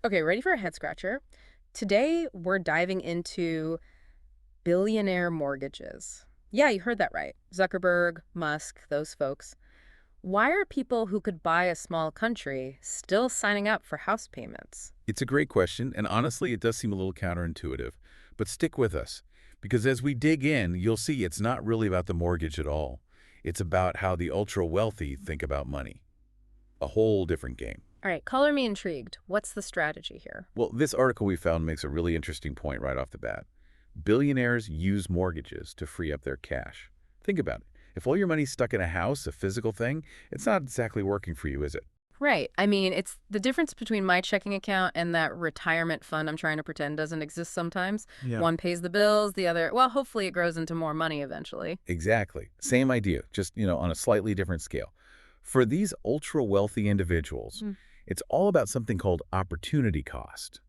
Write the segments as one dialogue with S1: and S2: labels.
S1: Okay, ready for a head scratcher? Today, we're diving into billionaire mortgages. Yeah, you heard that right. Zuckerberg, Musk, those folks. Why are people who could buy a small country still signing up for house payments?
S2: It's a great question, and honestly, it does seem a little counterintuitive. But stick with us, because as we dig in, you'll see it's not really about the mortgage at all. It's about how the ultra-wealthy think about money. A whole different game.
S1: All right, color me intrigued. What's the strategy here?
S2: Well, this article we found makes a really interesting point right off the bat. Billionaires use mortgages to free up their cash. Think about it. If all your money's stuck in a house, a physical thing, it's not exactly working for you, is it?
S1: Right. I mean, it's the difference between my checking account and that retirement fund I'm trying to pretend doesn't exist sometimes.
S2: Yeah.
S1: One pays the bills, the other, well, hopefully it grows into more money eventually.
S2: Exactly. Same idea, just, on a slightly different scale. For these ultra-wealthy individuals,
S1: Mm.
S2: it's all about something called opportunity cost.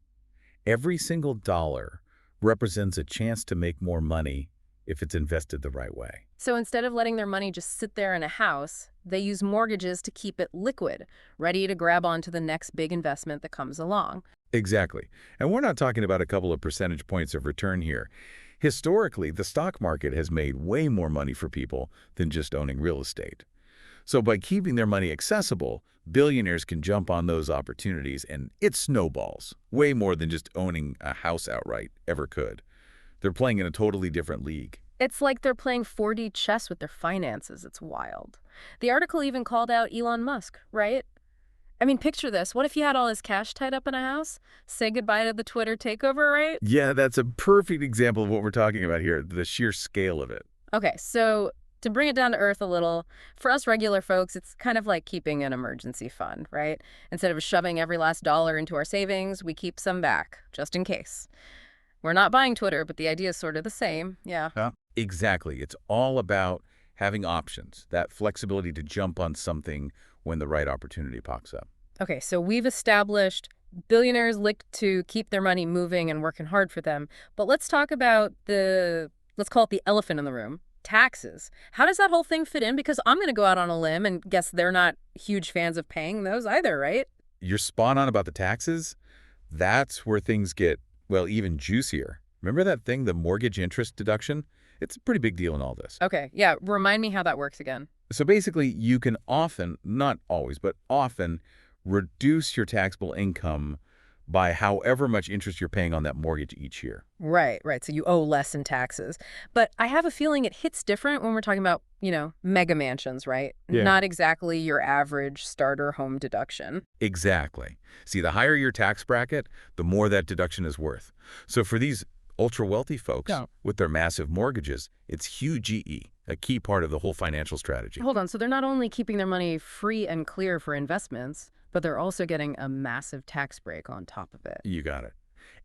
S2: Every single dollar represents a chance to make more money if it's invested the right way.
S1: So instead of letting their money just sit there in a house, they use mortgages to keep it liquid, ready to grab onto the next big investment that comes along.
S2: Exactly. And we're not talking about a couple of percentage points of return here. Historically, the stock market has made way more money for people than just owning real estate. So by keeping their money accessible, billionaires can jump on those opportunities and it snowballs, way more than just owning a house outright ever could. They're playing in a totally different league.
S1: It's like they're playing 4D chess with their finances. It's wild. The article even called out Elon Musk, right? I mean, picture this. What if he had all his cash tied up in a house? Say goodbye to the Twitter takeover, right?
S2: Yeah, that's a perfect example of what we're talking about here, the sheer scale of it.
S1: Okay, so to bring it down to earth a little, for us regular folks, it's kind of like keeping an emergency fund, right? Instead of shoving every last dollar into our savings, we keep some back, just in case. We're not buying Twitter, but the idea is sort of the same. Yeah.
S2: Huh? Exactly. It's all about having options, that flexibility to jump on something when the right opportunity pops up.
S1: Okay, so we've established billionaires look to keep their money moving and working hard for them. But let's talk about let's call it the elephant in the room, taxes. How does that whole thing fit in? Because I'm going to go out on a limb and guess they're not huge fans of paying those either, right?
S2: You're spot on about the taxes. That's where things get, well, even juicier. Remember that thing, the mortgage interest deduction? It's a pretty big deal in all this.
S1: Okay, yeah, remind me how that works again.
S2: So basically, you can often, not always, but often reduce your taxable income by however much interest you're paying on that mortgage each year.
S1: Right, right. So you owe less in taxes. But I have a feeling it hits different when we're talking about, mega mansions, right?
S2: Yeah.
S1: Not exactly your average starter home deduction.
S2: Exactly. See, the higher your tax bracket, the more that deduction is worth. So for these ultra-wealthy folks
S1: Yeah.
S2: with their massive mortgages, it's huge GE, a key part of the whole financial strategy.
S1: Hold on. So they're not only keeping their money free and clear for investments, but they're also getting a massive tax break on top of it.
S2: You got it.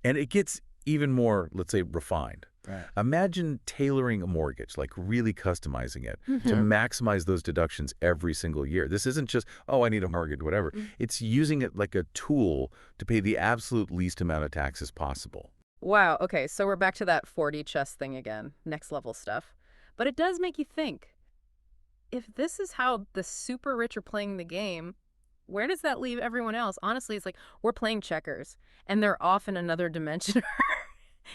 S2: And it gets even more, let's say, refined.
S1: Right.
S2: Imagine tailoring a mortgage, like really customizing it to
S1: Mhm.
S2: maximize those deductions every single year. This isn't just, oh, I need a mortgage, whatever. It's using it like a tool to pay the absolute least amount of taxes possible.
S1: Wow. Okay. So we're back to that 4D chess thing again. Next level stuff. But it does make you think, if this is how the super rich are playing the game, where does that leave everyone else? Honestly, it's like we're playing checkers and they're off in another dimension.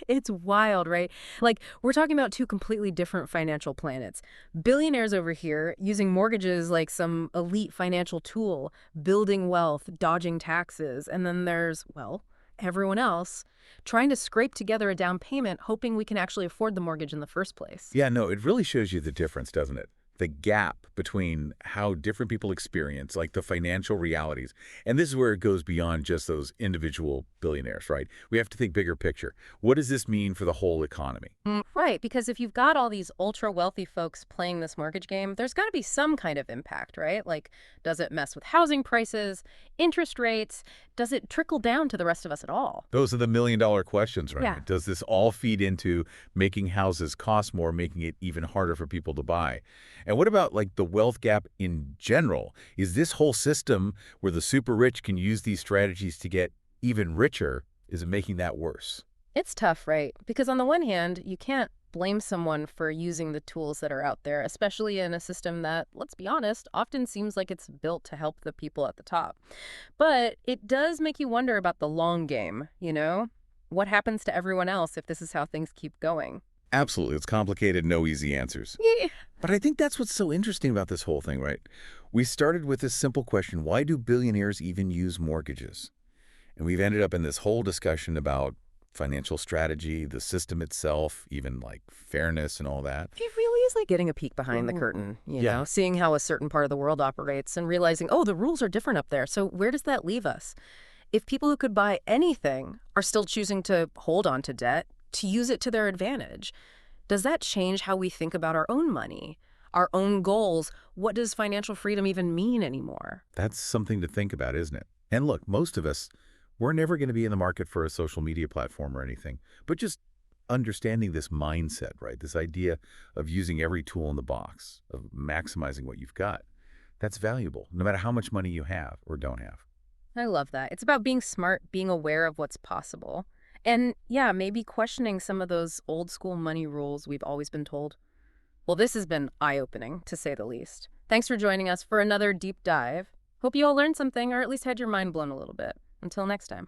S1: It's wild, right? Like, we're talking about two completely different financial planets. Billionaires over here using mortgages like some elite financial tool, building wealth, dodging taxes. And then there's, well, everyone else trying to scrape together a down payment, hoping we can actually afford the mortgage in the first place.
S2: Yeah, no, it really shows you the difference, doesn't it? The gap between how different people experience, like the financial realities. And this is where it goes beyond just those individual billionaires, right? We have to think bigger picture. What does this mean for the whole economy?
S1: Right, because if you've got all these ultra wealthy folks playing this mortgage game, there's got to be some kind of impact, right? Like, does it mess with housing prices, interest rates? Does it trickle down to the rest of us at all?
S2: Those are the million-dollar questions, right?
S1: Yeah.
S2: Does this all feed into making houses cost more, making it even harder for people to buy? And what about like the wealth gap in general? Is this whole system where the super rich can use these strategies to get even richer, is it making that worse?
S1: It's tough, right? Because on the one hand, you can't blame someone for using the tools that are out there, especially in a system that, let's be honest, often seems like it's built to help the people at the top. But it does make you wonder about the long game, you know? What happens to everyone else if this is how things keep going?
S2: Absolutely. It's complicated, no easy answers.
S1: Yeah.
S2: But I think that's what's so interesting about this whole thing, right? We started with this simple question: why do billionaires even use mortgages? And we've ended up in this whole discussion about financial strategy, the system itself, even like fairness and all that.
S1: It really is like getting a peek behind the curtain,
S2: Yeah.
S1: seeing how a certain part of the world operates and realizing, oh, the rules are different up there. So where does that leave us? If people who could buy anything are still choosing to hold on to debt, to use it to their advantage, does that change how we think about our own money, our own goals? What does financial freedom even mean anymore?
S2: That's something to think about, isn't it? And look, most of us, we're never going to be in the market for a social media platform or anything, but just understanding this mindset, right? This idea of using every tool in the box, of maximizing what you've got, that's valuable, no matter how much money you have or don't have.
S1: I love that. It's about being smart, being aware of what's possible. And yeah, maybe questioning some of those old school money rules we've always been told. Well, this has been eye-opening, to say the least. Thanks for joining us for another deep dive. Hope you all learned something or at least had your mind blown a little bit. Until next time.